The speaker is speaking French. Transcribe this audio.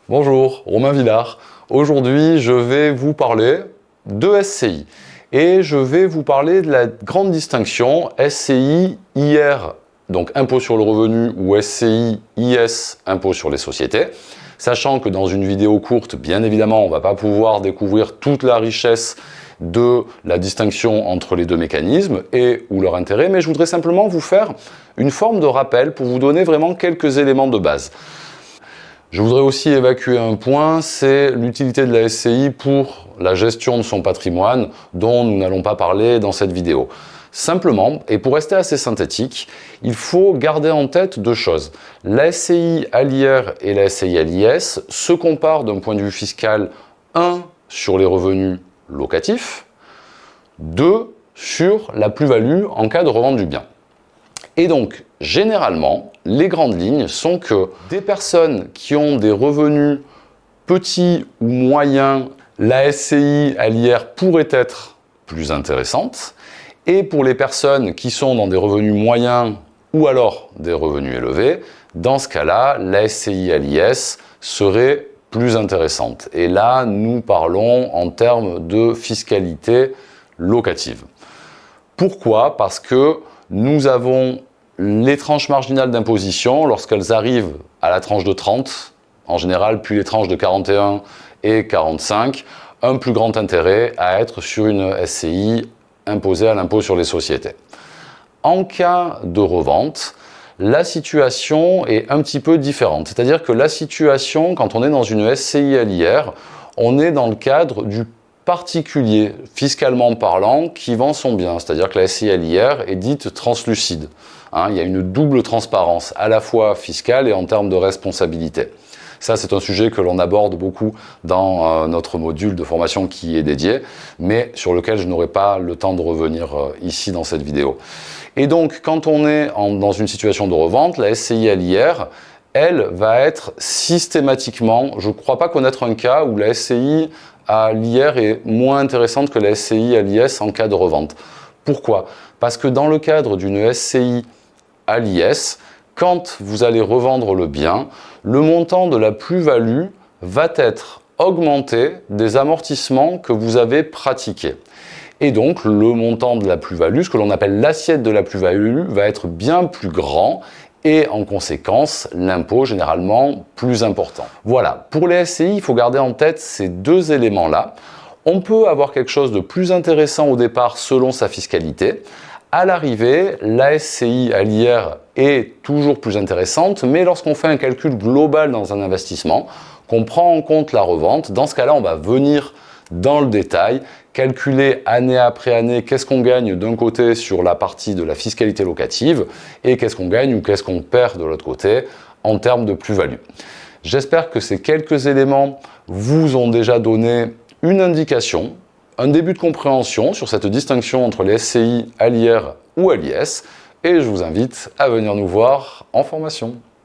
Bonjour, Romain Villard. Aujourd'hui, je vais vous parler de SCI. Et je vais vous parler de la grande distinction SCI-IR, donc impôt sur le revenu, ou SCI-IS, impôt sur les sociétés. Sachant que dans une vidéo courte, bien évidemment, on ne va pas pouvoir découvrir toute la richesse de la distinction entre les deux mécanismes et ou leur intérêt, mais je voudrais simplement vous faire une forme de rappel pour vous donner vraiment quelques éléments de base. Je voudrais aussi évacuer un point, c'est l'utilité de la SCI pour la gestion de son patrimoine, dont nous n'allons pas parler dans cette vidéo. Simplement, et pour rester assez synthétique, il faut garder en tête deux choses. La SCI à l'IR et la SCI à l'IS se comparent d'un point de vue fiscal, 1 sur les revenus locatifs, 2 sur la plus-value en cas de revente du bien. Et donc, généralement, les grandes lignes sont que des personnes qui ont des revenus petits ou moyens, la SCI à l'IR pourrait être plus intéressante. Et pour les personnes qui sont dans des revenus moyens ou alors des revenus élevés, dans ce cas-là, la SCI à l'IS serait plus intéressante. Et là, nous parlons en termes de fiscalité locative. Pourquoi ? Parce que nous avons les tranches marginales d'imposition lorsqu'elles arrivent à la tranche de 30, en général, puis les tranches de 41 et 45, un plus grand intérêt à être sur une SCI imposée à l'impôt sur les sociétés. En cas de revente, la situation est un petit peu différente. C'est-à-dire que la situation, quand on est dans une SCI à l'IR, on est dans le cadre du particulier, fiscalement parlant, qui vend son bien. C'est-à-dire que la SCI à l'IR est dite translucide. Il y a une double transparence, à la fois fiscale et en termes de responsabilité. Ça, c'est un sujet que l'on aborde beaucoup dans notre module de formation qui est dédié, mais sur lequel je n'aurai pas le temps de revenir ici dans cette vidéo. Et donc, quand on est dans une situation de revente, la SCI à l'IR, elle va être systématiquement, je ne crois pas connaître un cas où la SCI à l'IR est moins intéressante que la SCI à l'IS en cas de revente. Pourquoi ? Parce que dans le cadre d'une SCI à l'IS, quand vous allez revendre le bien, le montant de la plus-value va être augmenté des amortissements que vous avez pratiqués. Et donc, le montant de la plus-value, ce que l'on appelle l'assiette de la plus-value, va être bien plus grand et en conséquence, l'impôt généralement plus important. Voilà, pour les SCI, il faut garder en tête ces deux éléments-là. On peut avoir quelque chose de plus intéressant au départ selon sa fiscalité. À l'arrivée, la SCI à l'IR est toujours plus intéressante, mais lorsqu'on fait un calcul global dans un investissement, qu'on prend en compte la revente, dans ce cas-là, on va venir dans le détail, calculer année après année qu'est-ce qu'on gagne d'un côté sur la partie de la fiscalité locative et qu'est-ce qu'on gagne ou qu'est-ce qu'on perd de l'autre côté en termes de plus-value. J'espère que ces quelques éléments vous ont déjà donné une indication, un début de compréhension sur cette distinction entre les SCI à l'IR ou à l'IS, et je vous invite à venir nous voir en formation.